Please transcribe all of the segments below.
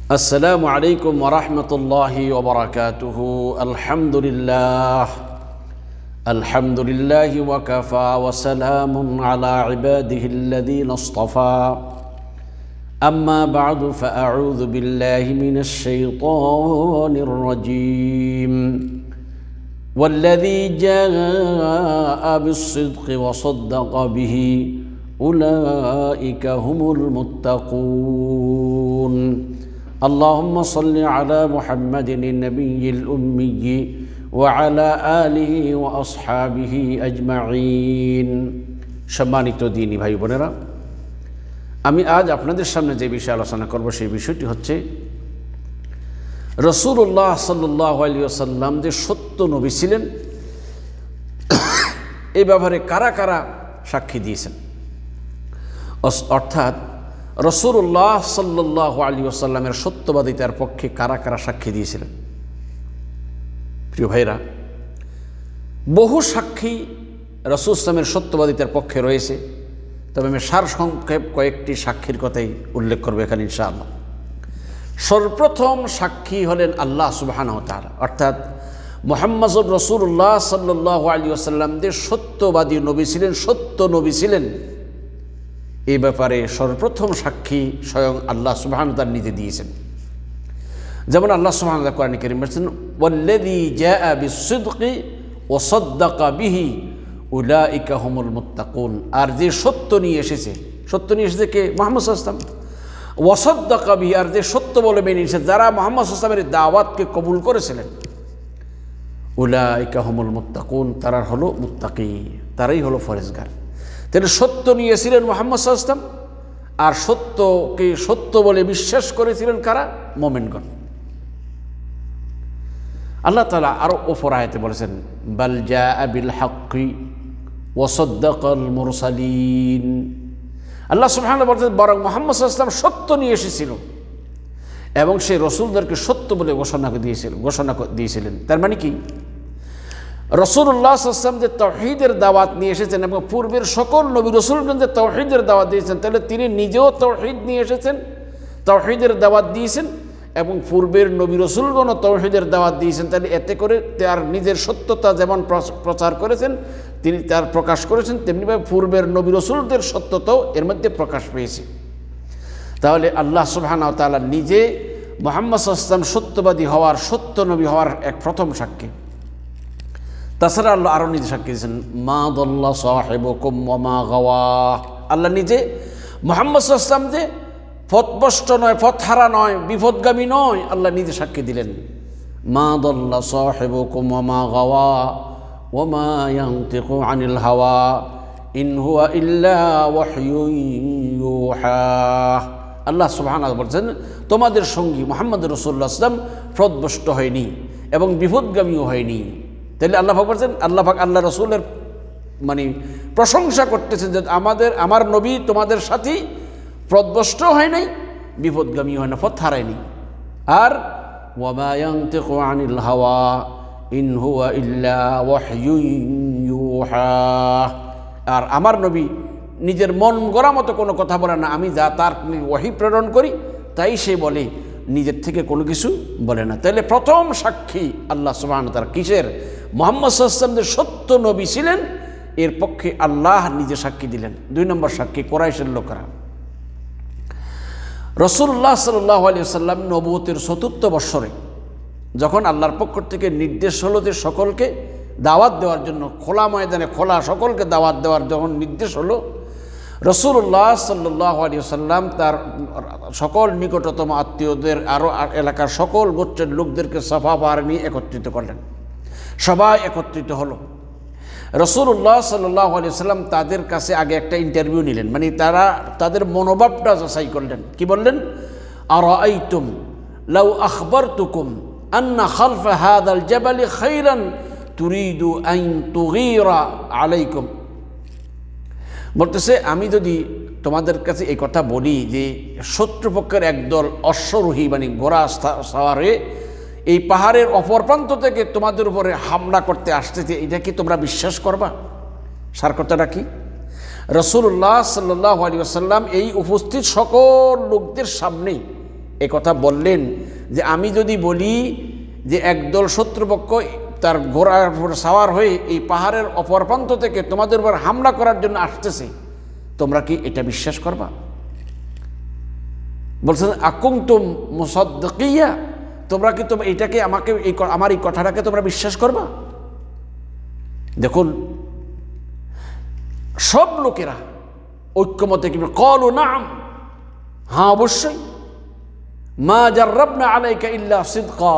السلام عليكم ورحمة الله وبركاته. الحمد لله وكفى وسلام على عباده الذين اصطفى. أما بعد فأعوذ بالله من الشيطان الرجيم. والذي جاء بالصدق وصدق به أولئك هم المتقون. اللهم صل على محمد النبي الأمي وعلى آله وأصحابه أجمعين. সম্মানিত দ্বীনি ভাই বোনেরা, আমি আজ আপনাদের সামনে যে বিষয়ে আলোচনা করব সেই বিষয়টি হচ্ছে রাসূলুল্লাহ সাল্লাল্লাহু আলাইহি ওয়াসাল্লাম যে সত্য নবী ছিলেন এই ব্যাপারে কারা কারা সাক্ষী দিয়েছেন, অর্থাৎ রাসূলুল্লাহ সাল্লাল্লাহু আলাইহি ওয়াসাল্লামের সত্যবাদিতার পক্ষে কারা কারা সাক্ষী দিয়েছিলেন। প্রিয় ভাইরা, বহু সাক্ষী রাসূল ইসলামের সত্যবাদিতার পক্ষে রয়েছে, তবে আমি সারসংক্ষেপ কয়েকটি সাক্ষীর কথাই উল্লেখ করব এখানে ইনশাআল্লাহ। সর্বপ্রথম সাক্ষী হলেন আল্লাহ সুবহানাহু ওয়া তাআলা, অর্থাৎ মুহাম্মদুর রাসূলুল্লাহ সাল্লাল্লাহু আলাইহি ওয়াসাল্লাম যে সত্যবাদী নবী ছিলেন, সত্য নবী ছিলেন, এই ব্যাপারে সর্বপ্রথম সাক্ষী স্বয়ং আল্লাহ সুবহানাহু ওয়া তাআলা নিজে দিয়েছেন। যেমন আল্লাহ সুবহানাহু ওয়া তাআলা কোরআনে কারীমে বলেছেন, ওয়াল্লাযী জাআ বিস-সিদকি ওয়া সাদ্দাকা বিহি উলাইকা হুমুল মুত্তাকুন। আর যে সত্য নিয়ে এসেছে কে? মুহাম্মদ সাল্লাল্লাহু আলাইহি ওয়াসাল্লাম। ওয়া সাদ্দাকা বিহি, আর যে সত্য বলে মেনে নিয়েছে, যারা মুহাম্মদ সাল্লাল্লাহু আলাইহি ওয়াসাল্লামের দাওয়াতকে কবুল করেছিলেন, উলাইকা হুমুল মুত্তাকুন, তারা হলো মুত্তাকি, তারাই হলো ফরেজগার। তাহলে সত্য নিয়েছিলেন মুহাম্মদ সাল্লাল্লাহু আলাইহি ওয়াসাল্লাম, আর সত্যকে সত্য বলে বিশ্বাস করেছিলেন কারা? মুমিনগণ। আল্লাহ তাআলা আরো অপর আয়াতে বলেছেন, বাল জাআ বিল হাক্কি ওয়া সাদ্দাকাল মুরসালিন। আল্লাহ সুবহানাহু ওয়া তাআলা বলেছেন, বরং মুহাম্মদ সাল্লাল্লাহু আলাইহি ওয়াসাল্লাম সত্য নিয়ে এসেছিল এবং সেই রাসূলদেরকে সত্য বলে ঘোষণা দিয়েছিলেন। তার মানে কি? রাসূলুল্লাহ সাল্লাল্লাহু আলাইহি ওয়াসাল্লাম যে তাওহীদের দাওয়াত নিয়ে এসেছেন এবং পূর্বের সকল নবী রাসূলগণ যে তাওহীদের দাওয়াত দিয়েছেন, তাহলে তিনি নিজেও তাওহীদ নিয়ে এসেছেন, তাওহীদের দাওয়াত দিয়েছেন, এবং পূর্বের নবী রাসূলগণও তাওহীদের দাওয়াত দিয়েছেন। তাহলে এতে করে তার নিজের সত্যতা যেমন প্রচার করেছেন, তিনি তার প্রকাশ করেছেন, তেমনিভাবে পূর্বের নবী রাসূলদের সত্যতাও এর মধ্যে প্রকাশ পেয়েছে। তাহলে আল্লাহ সুবহানাহু ওয়া তাআলা নিজে মুহাম্মদ সাল্লাল্লাহু আলাইহি ওয়াসাল্লাম সত্যবাদী হওয়ার, সত্য নবী হওয়ার এক প্রথম সাক্ষী। তাছাড়া আল্লাহ আরও নিজে সাক্ষী দিয়েছেন, মা দাল্লা সাহিবুকুম ওয়া মা গাওয়া। আল্লাহ নিজে মুহাম্মদ সাল্লাল্লাহু আলাইহি ওয়াসাল্লাম যে পথভ্রষ্ট নয়, পথহারা নয়, বিপদগামী নয়, আল্লাহ নিজে সাক্ষী দিলেন, মা দাল্লা সাহিবুকুম ওয়া মা গাওয়া ওয়া মা ইয়ানতিকু আনিল হাওয়া ইন হুয়া ইল্লা ওয়াহয়ুন ইউহা। আল্লাহ সুবহানাহু ওয়া তাআলা বলেছেন, তোমাদের সঙ্গী মুহাম্মদ রাসূলুল্লাহ সাল্লাল্লাহু আলাইহি ওয়াসাল্লাম পথভ্রষ্ট হয়নি এবং বিপদগামীও হয়নি। তাহলে আল্লাহ পাক বলছেন, আল্লাহ রাসূলের প্রশংসা করতেছেন যে আমার নবী তোমাদের সাথে পথভ্রষ্ট হয় নাই, বিপদগামী হয় না, পথ হারায়নি। আর ওয়া মা ইয়ানতিকু আনিল হাওয়া ইন হুয়া ইল্লা ওয়াহয়ুন ইউহা। আর আমার নবী নিজের মন গড়া মতো কোনো কথা বলে না, আমি যা তার ওহী প্রেরণ করি তাই সে বলে, নিজের থেকে কোনো কিছু বলে না। তাহলে প্রথম সাক্ষী আল্লাহ সুবহানাহু ওয়া তাআলা কিসের? মুহাম্মদ সাল্লাল্লাহু আলাইহি ওয়াসাল্লাম যে সত্য নবী ছিলেন এর পক্ষে আল্লাহ নিজে সাক্ষী দিলেন। 2 নম্বর সাক্ষী কুরাইশের লোকেরা। রাসূলুল্লাহ সাল্লাল্লাহু আলাইহি ওয়াসাল্লাম নবুয়তের ৪র্থ বৎসরে যখন আল্লাহর পক্ষ থেকে নির্দেশ হলো যে সকলকে দাওয়াত দেওয়ার জন্য, খোলা ময়দানে সকলকে দাওয়াত দেওয়ার যখন নির্দেশ হলো, রাসূলুল্লাহ সাল্লাল্লাহু আলাইহি ওয়াসাল্লাম তার সকল নিকটতম আত্মীয়দের, আরও এলাকার সকল গোত্রের লোকদেরকে সাফা পাহাড়ে নিয়ে একত্রিত করলেন। সবাই একত্রিত হলো। রাসূলুল্লাহ সাল্লাল্লাহু আলাইহি ওয়াসাল্লাম তাদের কাছে আগে একটা ইন্টারভিউ নিলেন, তাদের মনোভাবটা যাচাই করলেন। কি বললেন? আরাআইতুম লাউ আখবারতুকুম আন্না খালফা হাযাল জাবালি খায়রান তুরিদু আন তুগীরা আলাইকুম। বলতেছে, আমি যদি তোমাদের কাছে এই কথা বলি যে শত্রুপক্ষের একদল অশ্বরোহী ঘোড়া সাওয়ারে এই পাহাড়ের অপর প্রান্ত থেকে তোমাদের উপরে হামলা করতে আসতেছে, এটা কি তোমরা বিশ্বাস করবা? সার কথাটা কি? রাসূলুল্লাহ সাল্লাল্লাহু আলাইহি ওয়াসাল্লাম এই উপস্থিত সকল লোকদের সামনে এ কথা বললেন যে আমি যদি বলি যে একদল শত্রুপক্ষ তার ঘোড়ার উপর সাওয়ার হয়ে এই পাহাড়ের অপর প্রান্ত থেকে তোমাদের উপর হামলা করার জন্য আসতেছে, তোমরা কি এটা বিশ্বাস করবা? বলছেন আকুনতুম মুসাদ্দিকিয়া, তোমরা কি এটাকে আমাকে আমার এই কথাটাকে তোমরা বিশ্বাস করবা? দেখুন সব লোকেরা ঐক্যমতে কি ক্বালু নাম, হ্যাঁ অবশ্যই, মা জাররাবনা আলাইকা ইল্লা সিদকা,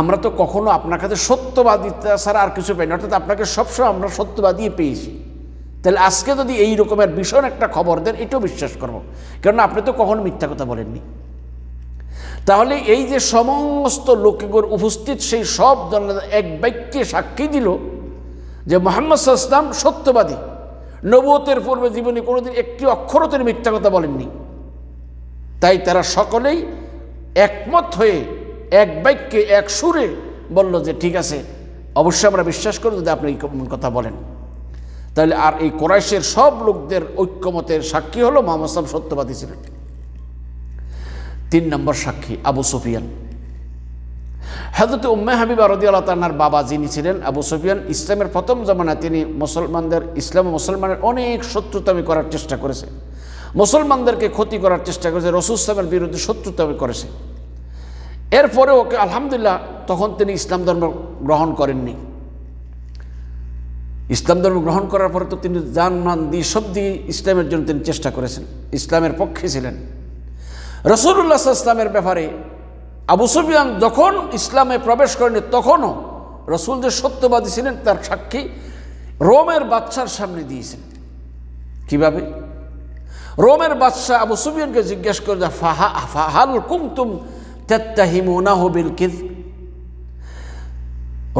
আমরা তো কখনো আপনার কাছে সত্যবাদী ছাড়া আর কিছু পাইনি, অর্থাৎ আপনাকে সবসময় আমরা সত্যবাদী পেয়েছি। তাহলে আজকে যদি এই রকমের ভীষণ একটা খবর দেন এটাও বিশ্বাস করব, কারণ আপনি তো কখনো মিথ্যা কথা বলেননি। তাহলে এই যে সমস্ত লোকগুলোর উপস্থিত সেই সব জনতা এক বাক্যে সাক্ষী দিল যে মুহাম্মদ সাল্লাল্লাহু আলাইহি ওয়াসাল্লাম সত্যবাদী, নবুয়তের পূর্বে জীবনে কোনোদিন একটি অক্ষরও তিনি মিথ্যা কথা বলেননি। তাই তারা সকলেই একমত হয়ে এক বাক্যে এক সুরে বলল যে ঠিক আছে, অবশ্যই আমরা বিশ্বাস করি যদি আপনি এই কথা বলেন। তাহলে আর এই কুরাইশের সব লোকদের ঐক্যমতের সাক্ষী হলো মুহাম্মদ সাল্লাল্লাহু আলাইহি ওয়াসাল্লাম সত্যবাদী ছিলেন। 3 নম্বর সাক্ষী আবু সুফিয়ান। হযরত উম্মে হাবিবা রাদিয়াল্লাহু তাআলার বাবা যিনি ছিলেন আবু সুফিয়ান, ইসলামের প্রথম জামানায় তিনি মুসলমানদের ইসলাম ও মুসলমানের অনেক শত্রুতামি করার চেষ্টা করেছে, মুসলমানদেরকে ক্ষতি করার চেষ্টা করেছে, রাসূল সাল্লাল্লাহু আলাইহি ওয়াসাল্লামের বিরুদ্ধে শত্রুতামি করেছে। এরপরে ওকে আলহামদুলিল্লাহ তখন তিনি ইসলাম ধর্ম গ্রহণ করেননি। ইসলাম ধর্ম গ্রহণ করার পরে তো তিনি জান মান দিয়ে সব দিয়ে ইসলামের জন্য তিনি চেষ্টা করেছেন, ইসলামের পক্ষে ছিলেন। রাসূলুল্লাহ সাল্লাল্লাহু আলাইহি ওয়াসাল্লামের ব্যাপারে আবু সুফিয়ান যখন ইসলামে প্রবেশ করেনি তখনও রাসূল যে সত্যবাদী ছিলেন তার সাক্ষী রোমের বাদশার সামনে দিয়েছেন। কিভাবে? রোমের বাদশা আবু সুফিয়ানকে জিজ্ঞেস করে ফাহাল কুনতুম তাত্তাহিমুনাহু বিল কিযব।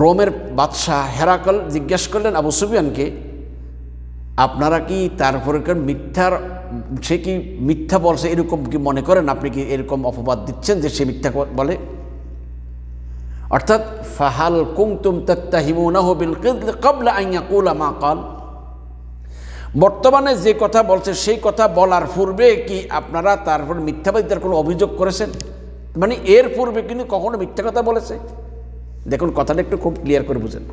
রোমের বাদশাহ হেরাকল জিজ্ঞেস করলেন আবু সুফিয়ানকে, আপনারা কি তারপরে মিথ্যার, সে কি মিথ্যা বলছে এরকম কি মনে করেন? আপনি কি এরকম অপবাদ দিচ্ছেন যে সে মিথ্যা বলে? অর্থাৎ ফাহাল কুনতুম তাত্তাহিমুনাহু বিল কিযব ক্বাবলা আন ইয়াকুলা মা ক্বাল, বর্তমানে যে কথা বলছে সেই কথা বলার পূর্বে কি আপনারা তারপর মিথ্যাবাদিতার কোনো অভিযোগ করেছেন? মানে এর পূর্বে কিন্তু কখনো মিথ্যা কথা বলেছে? দেখুন কথাটা একটু খুব ক্লিয়ার করে বুঝেন।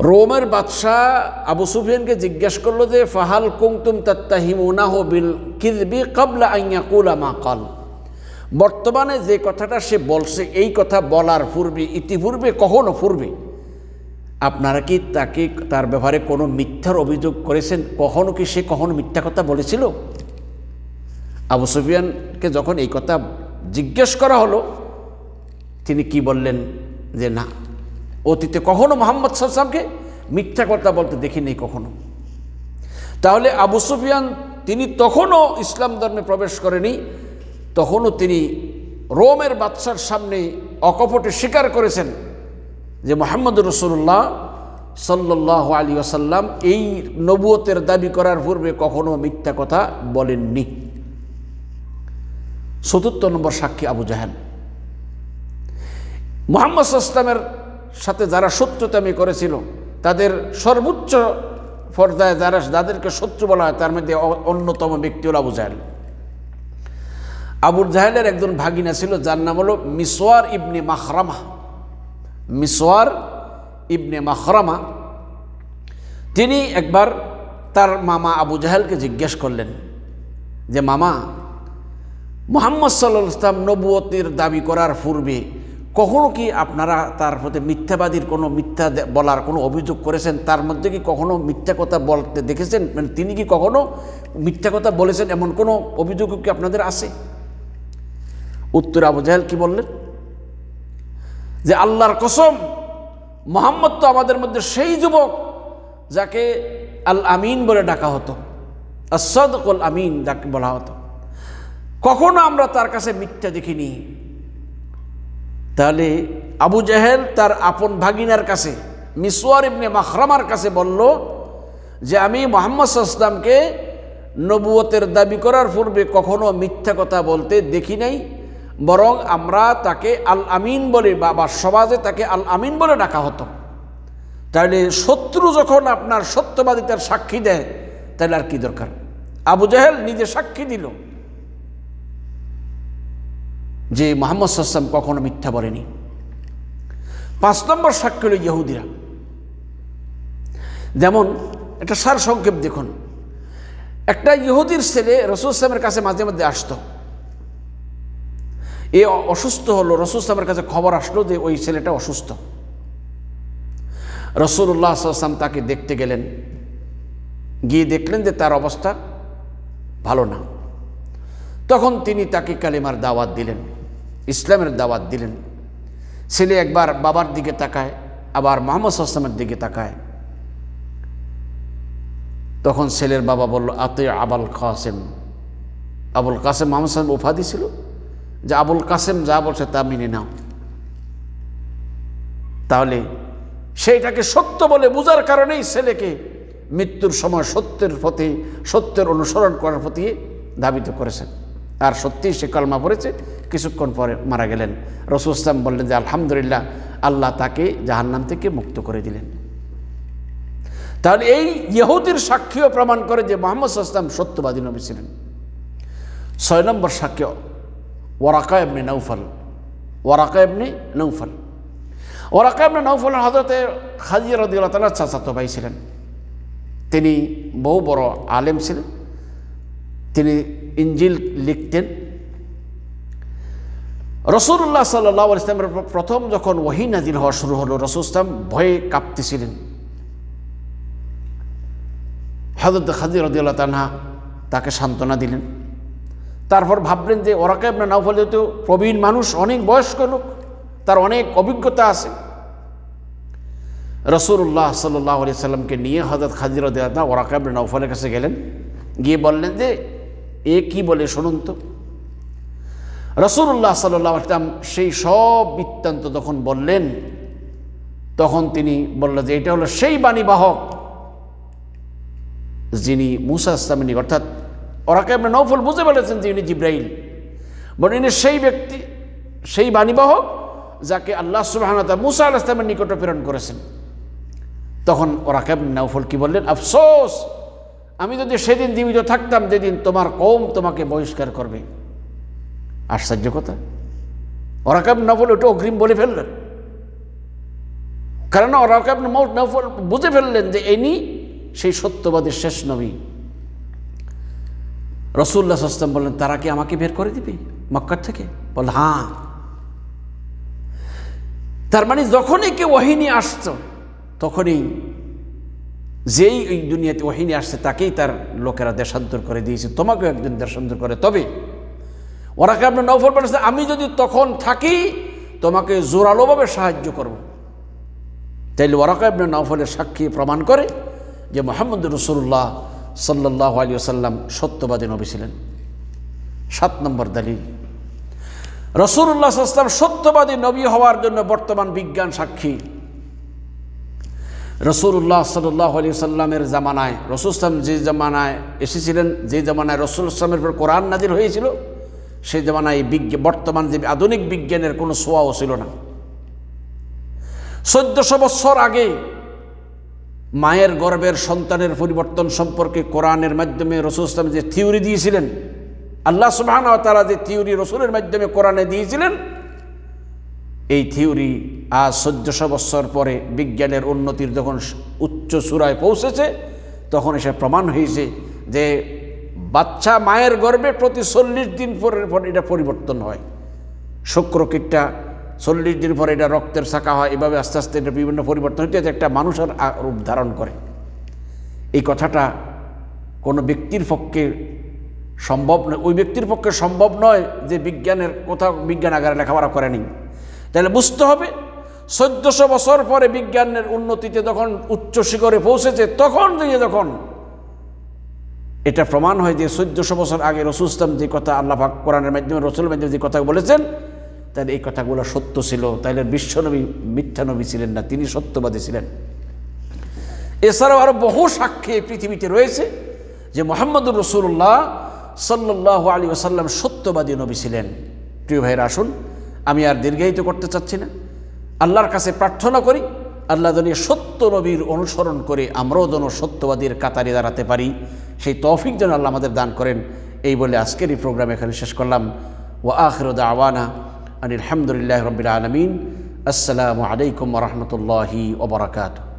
রোমের বাদশাহ আবু সুফিয়ানকে জিজ্ঞেস করলো যে ফাহাল কুনতুম তাত্তাহিমুনাহু বিল কিযবি ক্বাবলা আন ইয়াকুলা মা ক্বাল, বর্তমানে যে কথাটা সে বলছে এই কথা বলার পূর্বে, ইতিপূর্বে কখনো পূর্বে আপনারা কি তাকে তার ব্যাপারে কোনো মিথ্যার অভিযোগ করেছেন? কখনো কি সে কখনো মিথ্যা কথা বলেছিল? আবু সুফিয়ানকে যখন এই কথা জিজ্ঞেস করা হলো তিনি কি বললেন যে না, অতীতে কখনো মুহাম্মদ সাল্লাল্লাহু আলাইহি ওয়াসাল্লামকে মিথ্যা কথা বলতে দেখিনি কখনো। তাহলে আবু সুফিয়ান তিনি তখনও ইসলাম ধর্মে প্রবেশ করেনি, তখনও তিনি রোমের বাদশার সামনে অকপটে স্বীকার করেছেন যে মুহাম্মদুর রাসূলুল্লাহ সাল্লাল্লাহু আলাইহি ওয়াসাল্লাম এই নবুয়তের দাবি করার পূর্বে কখনো মিথ্যা কথা বলেননি। 74 নম্বর সাক্ষী আবু জাহেল। মুহাম্মদ সাল্লাল্লাহু আলাইহি ওয়াসাল্লামের সাথে যারা শত্রুতামি করেছিল তাদের সর্বোচ্চ পর্যায়ে যাদেরকে শত্রু বলা হয় তার মধ্যে অন্যতম ব্যক্তি হল আবু জাহেল। আবু জাহেলের একজন ভাগিনা ছিল যার নাম হলো মিসওয়ার ইবনে মাখরামা। মিসওয়ার ইবনে মাখরামা তিনি একবার তার মামা আবু জাহেলকে জিজ্ঞেস করলেন যে মামা, মুহাম্মদ সাল্লাল্লাহু আলাইহি ওয়াসাল্লাম নবুয়তের দাবি করার পূর্বে কখনো কি আপনারা তার প্রতি মিথ্যাবাদীর কোনো মিথ্যা বলার কোনো অভিযোগ করেছেন? তার মধ্যে কি কখনো মিথ্যা কথা বলতে দেখেছেন? মানে তিনি কি কখনো মিথ্যা কথা বলেছেন এমন কোনো অভিযোগ কি আপনাদের আছে? উত্তরে আবু জাহেল কি বললেন যে আল্লাহর কসম, মুহাম্মদ তো আমাদের মধ্যে সেই যুবক যাকে আল আমিন বলে ডাকা হতো, as-সাদিকুল আমিন যাকে বলা হতো, কখনো আমরা তার কাছে মিথ্যা দেখিনি। তাহলে আবু জাহেল তার আপন ভাগিনার কাছে মিসওয়ার ইবনে মাখরামার কাছে বলল যে আমি মুহাম্মদ সাল্লাল্লাহু আলাইহি ওয়াসাল্লামকে নবুয়তের দাবি করার পূর্বে কখনো মিথ্যা কথা বলতে দেখি নাই, বরং আমরা তাকে আল আমিন বলে বা সমাজে তাকে আল আমিন বলে ডাকা হতো। তাহলে শত্রু যখন আপনার সত্যবাদিতার সাক্ষী দেয় তাহলে আর কি দরকার? আবু জাহেল নিজে সাক্ষী দিল যে মুহাম্মদ সাল্লাল্লাহু আলাইহি ওয়াসাল্লাম কখনো মিথ্যা বলেনি। 5 নম্বর সাক্ষ্য হলো ইহুদিরা। যেমন একটা সার সংক্ষেপ দেখুন, একটা ইহুদির ছেলে রাসূল সাল্লাল্লাহু আলাইহি ওয়াসাল্লামের কাছে মাঝে মধ্যে আসতো। এ অসুস্থ হলো, রাসূল সাল্লাল্লাহু আলাইহি ওয়াসাল্লামের কাছে খবর আসলো যে ওই ছেলেটা অসুস্থ। রাসূলুল্লাহ সাল্লাল্লাহু আলাইহি ওয়াসাল্লাম তাকে দেখতে গেলেন, গিয়ে দেখলেন যে তার অবস্থা ভালো না। তখন তিনি তাকে কালিমার দাওয়াত দিলেন, ইসলামের দাওয়াত দিলেন। ছেলে একবার বাবার দিকে তাকায়, আবার মুহাম্মদ সাল্লাল্লাহু আলাইহি ওয়াসাল্লামের দিকে তাকায়। তখন ছেলের বাবা বলল, আতে আবুল কাসেম। আবুল কাসেম মুহাম্মদ সাল্লাল্লাহু আলাইহি ওয়াসাল্লাম উপাধি ছিল, যে আবুল কাসেম যা বলছে তা মেনে নাও। তাহলে সেইটাকে সত্য বলে বোঝার কারণেই ছেলেকে মৃত্যুর সময় সত্যের অনুসরণ করার প্রতি ধাবিত করেছেন। আর সত্যিই সে কলমা পড়েছে, কিছুক্ষণ পরে মারা গেলেন। রাসূল সাল্লাল্লাহু আলাইহি ওয়াসাল্লাম বললেন যে আলহামদুলিল্লাহ, আল্লাহ তাকে জাহান্নাম থেকে মুক্ত করে দিলেন। তাহলে এই ইহুদির সাক্ষ্য প্রমাণ করে যে মুহাম্মদ সাল্লাল্লাহু আলাইহি ওয়াসাল্লাম সত্যবাদী নবী ছিলেন। 6 নম্বর সাক্ষ্য ওয়ারাকা ইবনে নওফল। ওয়ারাকা ইবনে নওফল হযরতে খাদিজা রাদিয়াল্লাহু তাআলার চাচাতো ভাই ছিলেন। তিনি বহু বড় আলেম ছিলেন, তিনি ইনজিল লিখতেন। রাসূলুল্লাহ সাল্লাল্লাহু আলাইহি ওয়াসাল্লামের প্রথম যখন ওহী নাজিল হওয়া শুরু হলো, রাসূল সাল্লাল্লাহু আলাইহি ওয়াসাল্লাম ভয়ে কাঁপতেছিলেন। হযরত খাদিজা রাদিয়াল্লাহু তাআলা তাকে সান্ত্বনা দিলেন। তারপর ভাবলেন যে ওরাকা ইবনে নওফল যেহেতু প্রবীণ মানুষ, অনেক বয়স্ক লোক, তার অনেক অভিজ্ঞতা আছে। রাসূলুল্লাহ সাল্লাল্লাহু আলাইহি ওয়াসাল্লামকে নিয়ে হযরত খাদিজা রাদিয়াল্লাহু তাআলা ওরাকা ইবনে নওফলের কাছে গেলেন, গিয়ে বললেন যে এ কি বলে শুনুন তো। রাসূলুল্লাহ সাল্লাল্লাহু আলাইহি ওয়াসাল্লাম সেই সব বৃত্তান্ত যখন বললেন, তখন তিনি বললেন যে এটা হলো সেই বাণীবাহক যিনি মূসা ইসলামের নিকট, অর্থাৎ ওরাকা ইবনে নওফল বুঝে ফেলেছেন যে ইনি জিবরাইল, বলেন ইনি সেই ব্যক্তি, সেই বাণীবাহক যাকে আল্লাহ সুবহানাহু ওয়া তাআলা মূসা আলাইহিস সালামের নিকটে প্রেরণ করেছেন। তখন ওরাকা ইবনে নওফল কি বললেন, আফসোস, আমি যদি সেদিন জীবিত থাকতাম যেদিন তোমার কওম তোমাকে বহিষ্কার করবে। আশ্চর্য কথা, ওরাকা ইবনে নওফল ওটা অগ্রিম বলে ফেললেন, কারণ ওরাকা ইবনে নওফল বুঝে ফেললেন যে ইনি সেই সত্যবাদীর শেষ নবী। রাসূলুল্লাহ সাল্লাল্লাহু আলাইহি ওয়াসাল্লাম বললেন, তারা কি আমাকে বের করে দিবে মক্কা থেকে? বল হ্যাঁ। তার মানে যখনই কেউ ওহী নিয়ে আসতো, তখনই যেই এই দুনিয়াতে ওহী নিয়ে আসছে তাকেই তার লোকেরা দেশান্তর করে দিয়েছে, তোমাকেও একদিন দেশান্তর করে। তবে ওরাকা ইবনে নওফল বলেছে, আমি যদি তখন থাকি তোমাকে জোরালোভাবে সাহায্য করব। তাইলে ওরাকা ইবনে নওফলের সাক্ষী প্রমাণ করে যে মুহাম্মদুর রাসূলুল্লাহ সাল্লাল্লাহু আলাইহি ওয়াসাল্লাম সত্যবাদী নবী ছিলেন। 7 নম্বর দলিল, রাসূলুল্লাহ সাল্লাল্লাহু আলাইহি ওয়াসাল্লাম সত্যবাদী নবী হওয়ার জন্য বর্তমান বিজ্ঞান সাক্ষী। রাসূলুল্লাহ সাল্লাল্লাহু আলাইহি ওয়াসাল্লামের জামানায়, রাসূল সাল্লাল্লাহু যে জামানায় এসেছিলেন, যে জামানায় রাসূল সাল্লাল্লাহু উপর কোরআন নাজিল হয়েছিল, সেই জামানায় বর্তমান যে আধুনিক বিজ্ঞানের কোনো ছোঁয়াও ছিল না। 1400 বছর আগে মায়ের গর্ভের সন্তানের পরিবর্তন সম্পর্কে কোরআনের মাধ্যমে রাসূল সাল্লাল্লাহু যে থিওরি দিয়েছিলেন, আল্লাহ সুবহানাহু ওয়া তাআলা যে থিওরি রাসূলের মাধ্যমে কোরআনে দিয়েছিলেন, এই থিওরি আজ 1400 বছর পরে বিজ্ঞানের উন্নতির যখন উচ্চ চূড়ায় পৌঁছেছে, তখন এসে প্রমাণ হয়েছে যে বাচ্চা মায়ের গর্ভে প্রতি 40 দিন পরে এটা পরিবর্তন হয়। শুক্রকীটটা 40 দিন পরে এটা রক্তের শাখা হয়, এভাবে আস্তে আস্তে এটা বিভিন্ন পরিবর্তন হতে একটা মানুষের রূপ ধারণ করে। এই কথাটা কোনো ব্যক্তির পক্ষে সম্ভব নয়, ওই ব্যক্তির পক্ষে সম্ভব নয় যে বিজ্ঞানের কোথাও বিজ্ঞানাগারে লেখাপড়া করেনি। তাহলে বুঝতে হবে 1400 বছর পরে বিজ্ঞানের উন্নতিতে যখন উচ্চ শিখরে পৌঁছেছে, তখন যখন এটা প্রমাণ হয় যে 1400 বছর আগে রাসূল সাল্লাল্লাহু যে কথা আল্লাহ পাক কোরআনের মাধ্যমে রাসূলের মাধ্যমে যে কথা বলেছেন, তাহলে এই কথাগুলো সত্য ছিল। তাইলে বিশ্বনবী মিথ্যা নবী ছিলেন না, তিনি সত্যবাদী ছিলেন। এছাড়াও আরো বহু সাক্ষী পৃথিবীতে রয়েছে যে মুহাম্মদুর রাসূলুল্লাহ সাল্লাল্লাহু আলাইহি ওয়াসাল্লাম সত্যবাদী নবী ছিলেন। প্রিয় ভাইরা, আসুন, আমি আর দীর্ঘায়িত করতে চাচ্ছি না, আল্লাহর কাছে প্রার্থনা করি আল্লাহ যেন সত্য নবীর অনুসরণ করে আমরাও যেন সত্যবাদীর কাতারে দাঁড়াতে পারি, সেই তৌফিক যেন আল্লাহ আমাদের দান করেন। এই বলে আজকের এই প্রোগ্রাম এখানে শেষ করলাম। ওয়া আখিরু দাওয়ানা আনিল হামদুলিল্লাহি রাব্বিল আলামিন। আসসালামু আলাইকুম ওয়া রাহমাতুল্লাহি ওয়া বারাকাতুহু।